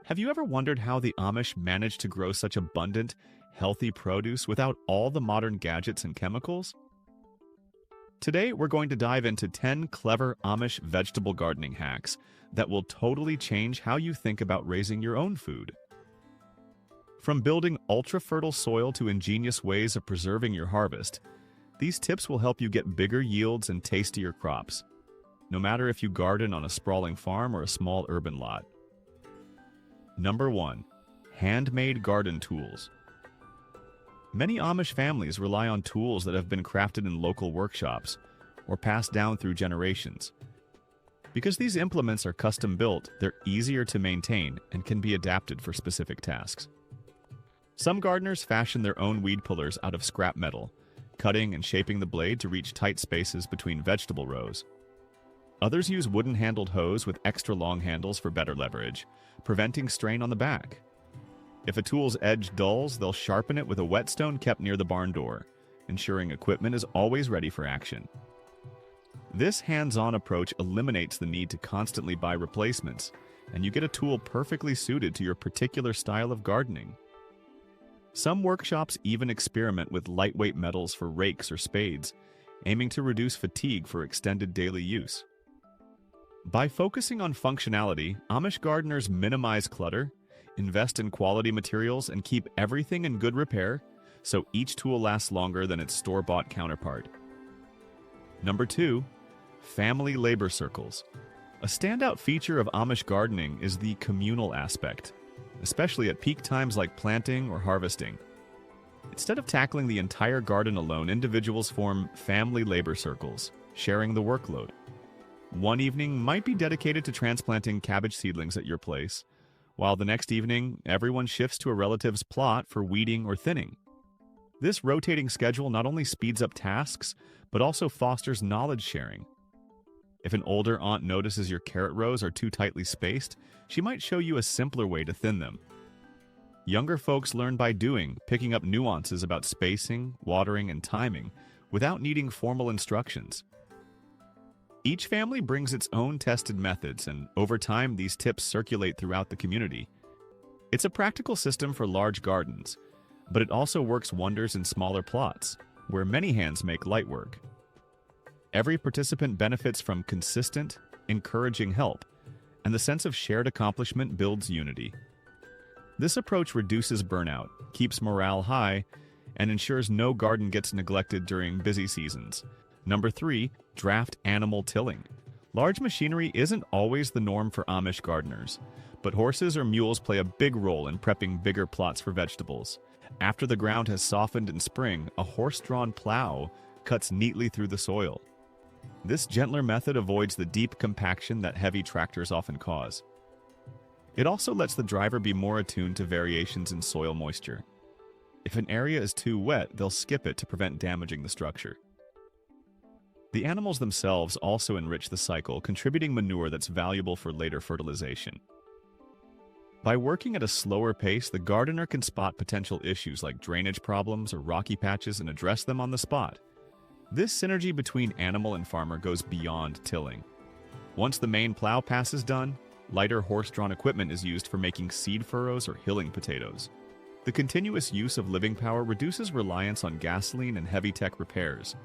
Have you ever wondered how the Amish managed to grow such abundant, healthy produce without all the modern gadgets and chemicals? Today, we're going to dive into 10 clever Amish vegetable gardening hacks that will totally change how you think about raising your own food. From building ultra-fertile soil to ingenious ways of preserving your harvest, these tips will help you get bigger yields and tastier crops, no matter if you garden on a sprawling farm or a small urban lot. Number 1. Handmade garden tools. Many Amish families rely on tools that have been crafted in local workshops or passed down through generations. Because these implements are custom-built, they're easier to maintain and can be adapted for specific tasks. Some gardeners fashion their own weed pullers out of scrap metal, cutting and shaping the blade to reach tight spaces between vegetable rows. Others use wooden-handled hoes with extra long handles for better leverage, preventing strain on the back. If a tool's edge dulls, they'll sharpen it with a whetstone kept near the barn door, ensuring equipment is always ready for action. This hands-on approach eliminates the need to constantly buy replacements, and you get a tool perfectly suited to your particular style of gardening. Some workshops even experiment with lightweight metals for rakes or spades, aiming to reduce fatigue for extended daily use. By focusing on functionality, Amish gardeners minimize clutter, invest in quality materials, and keep everything in good repair, so each tool lasts longer than its store-bought counterpart. Number 2. Family labor circles. A standout feature of Amish gardening is the communal aspect, especially at peak times like planting or harvesting. Instead of tackling the entire garden alone, individuals form family labor circles, sharing the workload. One evening might be dedicated to transplanting cabbage seedlings at your place, while the next evening, everyone shifts to a relative's plot for weeding or thinning. This rotating schedule not only speeds up tasks, but also fosters knowledge sharing. If an older aunt notices your carrot rows are too tightly spaced, she might show you a simpler way to thin them. Younger folks learn by doing, picking up nuances about spacing, watering, and timing, without needing formal instructions. Each family brings its own tested methods, and over time these tips circulate throughout the community. It's a practical system for large gardens, but it also works wonders in smaller plots, where many hands make light work. Every participant benefits from consistent, encouraging help, and the sense of shared accomplishment builds unity. This approach reduces burnout, keeps morale high, and ensures no garden gets neglected during busy seasons. Number 3. Draft animal tilling. Large machinery isn't always the norm for Amish gardeners, but horses or mules play a big role in prepping bigger plots for vegetables. After the ground has softened in spring, a horse-drawn plow cuts neatly through the soil. This gentler method avoids the deep compaction that heavy tractors often cause. It also lets the driver be more attuned to variations in soil moisture. If an area is too wet, they'll skip it to prevent damaging the structure. The animals themselves also enrich the cycle, contributing manure that's valuable for later fertilization. By working at a slower pace, the gardener can spot potential issues like drainage problems or rocky patches and address them on the spot. This synergy between animal and farmer goes beyond tilling. Once the main plow pass is done, lighter horse-drawn equipment is used for making seed furrows or hilling potatoes. The continuous use of living power reduces reliance on gasoline and heavy-tech repairs,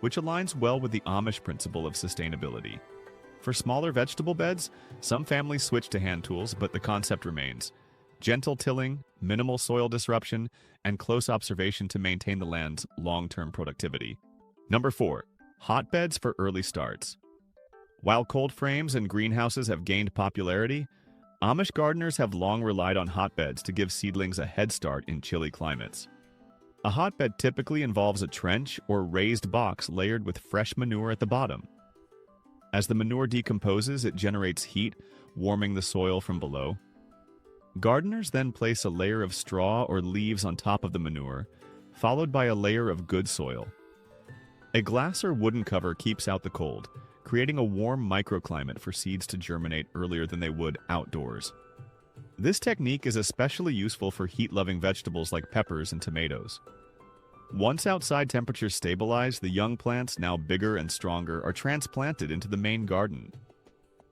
which aligns well with the Amish principle of sustainability. For smaller vegetable beds, some families switch to hand tools, but the concept remains: gentle tilling, minimal soil disruption, and close observation to maintain the land's long-term productivity. Number 4. Hotbeds for early starts. While cold frames and greenhouses have gained popularity, Amish gardeners have long relied on hotbeds to give seedlings a head start in chilly climates. A hotbed typically involves a trench or raised box layered with fresh manure at the bottom. As the manure decomposes, it generates heat, warming the soil from below. Gardeners then place a layer of straw or leaves on top of the manure, followed by a layer of good soil. A glass or wooden cover keeps out the cold, creating a warm microclimate for seeds to germinate earlier than they would outdoors. This technique is especially useful for heat-loving vegetables like peppers and tomatoes. Once outside temperatures stabilize, the young plants, now bigger and stronger, are transplanted into the main garden.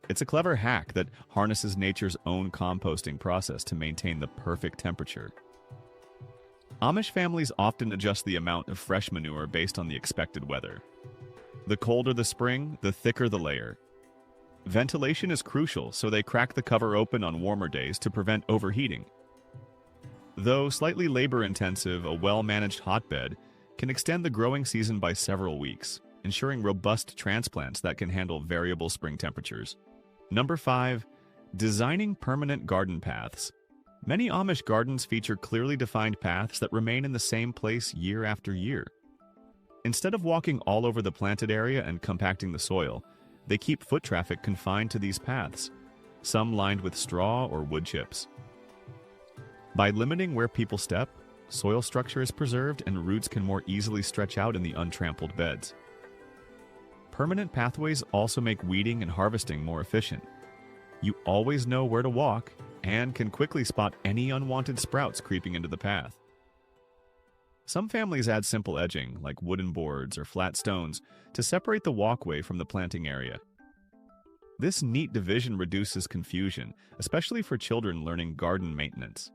It's a clever hack that harnesses nature's own composting process to maintain the perfect temperature. Amish families often adjust the amount of fresh manure based on the expected weather. The colder the spring, the thicker the layer. Ventilation is crucial, so they crack the cover open on warmer days to prevent overheating. Though slightly labor-intensive, a well-managed hotbed can extend the growing season by several weeks, ensuring robust transplants that can handle variable spring temperatures. Number 5. Designing permanent garden paths. Many Amish gardens feature clearly defined paths that remain in the same place year after year. Instead of walking all over the planted area and compacting the soil, they keep foot traffic confined to these paths, some lined with straw or wood chips. By limiting where people step, soil structure is preserved and roots can more easily stretch out in the untrampled beds. Permanent pathways also make weeding and harvesting more efficient. You always know where to walk and can quickly spot any unwanted sprouts creeping into the path. Some families add simple edging, like wooden boards or flat stones, to separate the walkway from the planting area. This neat division reduces confusion, especially for children learning garden maintenance.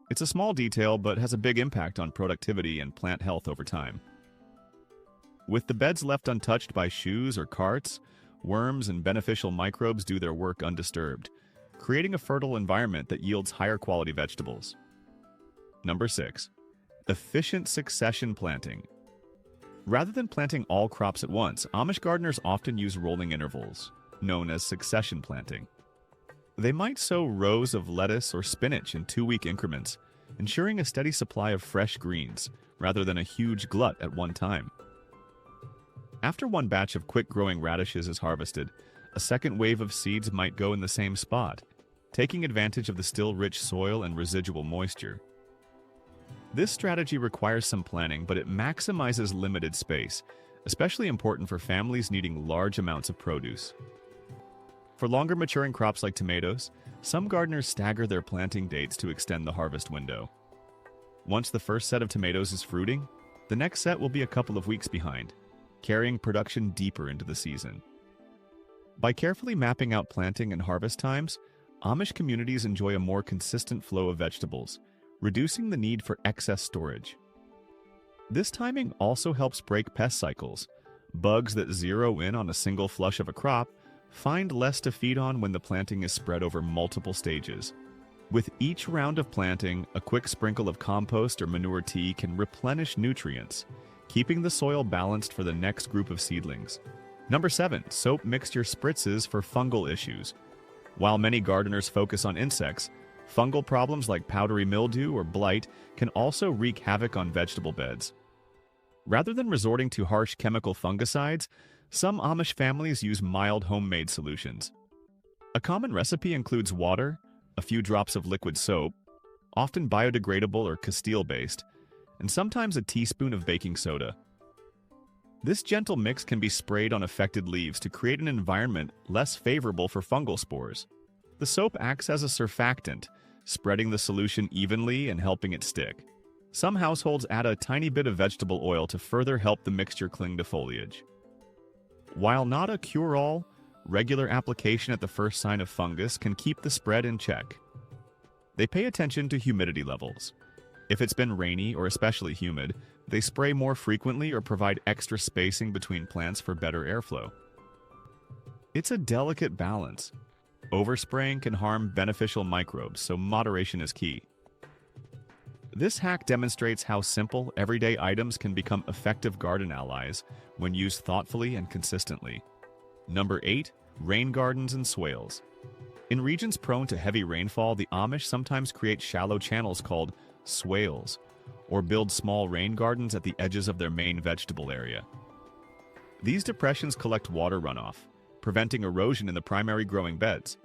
It's a small detail, but has a big impact on productivity and plant health over time. With the beds left untouched by shoes or carts, worms and beneficial microbes do their work undisturbed, creating a fertile environment that yields higher quality vegetables. Number 6. Efficient succession planting. Rather than planting all crops at once, Amish gardeners often use rolling intervals, known as succession planting. They might sow rows of lettuce or spinach in 2-week increments, ensuring a steady supply of fresh greens, rather than a huge glut at one time. After one batch of quick-growing radishes is harvested, a second wave of seeds might go in the same spot, taking advantage of the still rich soil and residual moisture. This strategy requires some planning, but it maximizes limited space, especially important for families needing large amounts of produce. For longer maturing crops like tomatoes, some gardeners stagger their planting dates to extend the harvest window. Once the first set of tomatoes is fruiting, the next set will be a couple of weeks behind, carrying production deeper into the season. By carefully mapping out planting and harvest times, Amish communities enjoy a more consistent flow of vegetables, reducing the need for excess storage. This timing also helps break pest cycles. Bugs that zero in on a single flush of a crop find less to feed on when the planting is spread over multiple stages. With each round of planting, a quick sprinkle of compost or manure tea can replenish nutrients, keeping the soil balanced for the next group of seedlings. Number 7. Soap mixture spritzes for fungal issues. While many gardeners focus on insects, fungal problems like powdery mildew or blight can also wreak havoc on vegetable beds. Rather than resorting to harsh chemical fungicides, some Amish families use mild homemade solutions. A common recipe includes water, a few drops of liquid soap, often biodegradable or Castile-based, and sometimes a teaspoon of baking soda. This gentle mix can be sprayed on affected leaves to create an environment less favorable for fungal spores. The soap acts as a surfactant, spreading the solution evenly and helping it stick. Some households add a tiny bit of vegetable oil to further help the mixture cling to foliage. While not a cure-all, regular application at the first sign of fungus can keep the spread in check. They pay attention to humidity levels. If it's been rainy or especially humid, they spray more frequently or provide extra spacing between plants for better airflow. It's a delicate balance. Overspraying can harm beneficial microbes, so moderation is key. This hack demonstrates how simple, everyday items can become effective garden allies when used thoughtfully and consistently. Number 8. Rain gardens and swales. In regions prone to heavy rainfall, the Amish sometimes create shallow channels called swales, or build small rain gardens at the edges of their main vegetable area. These depressions collect water runoff, preventing erosion in the primary growing beds.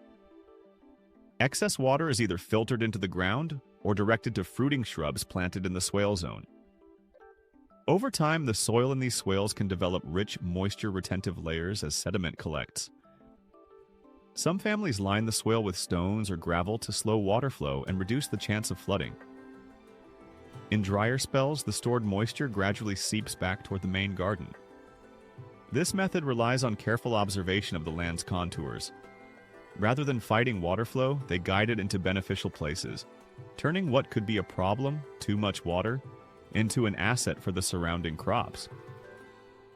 Excess water is either filtered into the ground or directed to fruiting shrubs planted in the swale zone. Over time, the soil in these swales can develop rich, moisture-retentive layers as sediment collects. Some families line the swale with stones or gravel to slow water flow and reduce the chance of flooding. In drier spells, the stored moisture gradually seeps back toward the main garden. This method relies on careful observation of the land's contours, Rather than fighting water flow, they guide it into beneficial places, turning what could be a problem, too much water, into an asset for the surrounding crops.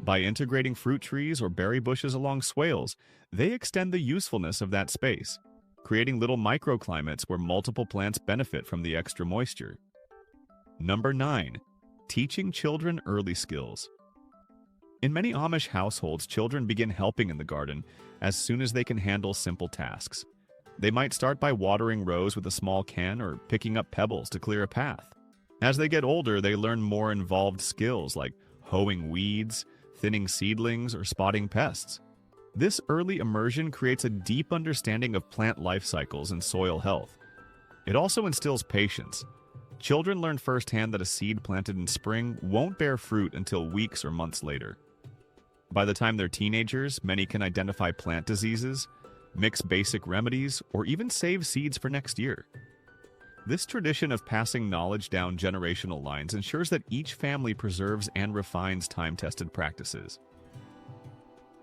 By integrating fruit trees or berry bushes along swales, they extend the usefulness of that space, creating little microclimates where multiple plants benefit from the extra moisture. Number 9. Teaching children early skills. In many Amish households, children begin helping in the garden as soon as they can handle simple tasks. They might start by watering rows with a small can or picking up pebbles to clear a path. As they get older, they learn more involved skills like hoeing weeds, thinning seedlings, or spotting pests. This early immersion creates a deep understanding of plant life cycles and soil health. It also instills patience. Children learn firsthand that a seed planted in spring won't bear fruit until weeks or months later. By the time they're teenagers, many can identify plant diseases, mix basic remedies, or even save seeds for next year. This tradition of passing knowledge down generational lines ensures that each family preserves and refines time-tested practices.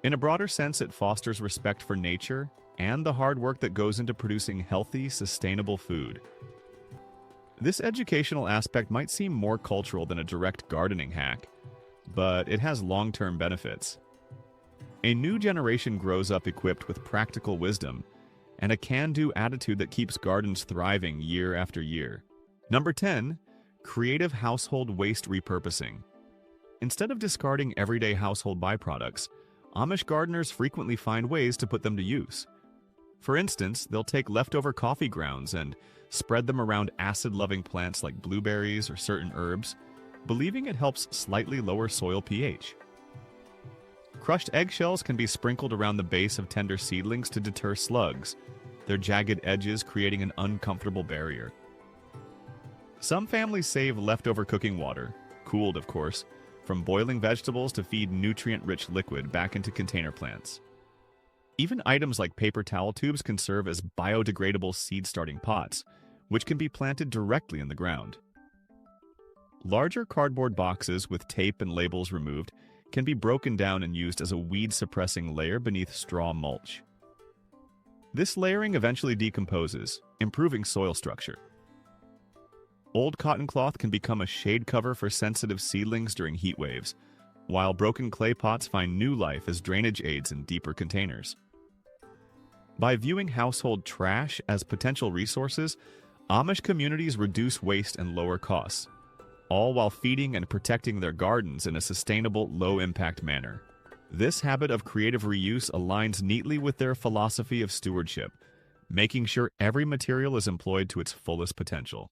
In a broader sense, it fosters respect for nature and the hard work that goes into producing healthy, sustainable food. This educational aspect might seem more cultural than a direct gardening hack, but it has long-term benefits. A new generation grows up equipped with practical wisdom and a can-do attitude that keeps gardens thriving year after year. Number 10. Creative household waste repurposing. Instead of discarding everyday household byproducts, Amish gardeners frequently find ways to put them to use. For instance, they'll take leftover coffee grounds and spread them around acid-loving plants like blueberries or certain herbs, believing it helps slightly lower soil pH. Crushed eggshells can be sprinkled around the base of tender seedlings to deter slugs, their jagged edges creating an uncomfortable barrier. Some families save leftover cooking water, cooled of course, from boiling vegetables to feed nutrient-rich liquid back into container plants. Even items like paper towel tubes can serve as biodegradable seed-starting pots, which can be planted directly in the ground. Larger cardboard boxes with tape and labels removed can be broken down and used as a weed-suppressing layer beneath straw mulch. This layering eventually decomposes, improving soil structure. Old cotton cloth can become a shade cover for sensitive seedlings during heat waves, while broken clay pots find new life as drainage aids in deeper containers. By viewing household trash as potential resources, Amish communities reduce waste and lower costs, all while feeding and protecting their gardens in a sustainable, low-impact manner. This habit of creative reuse aligns neatly with their philosophy of stewardship, making sure every material is employed to its fullest potential.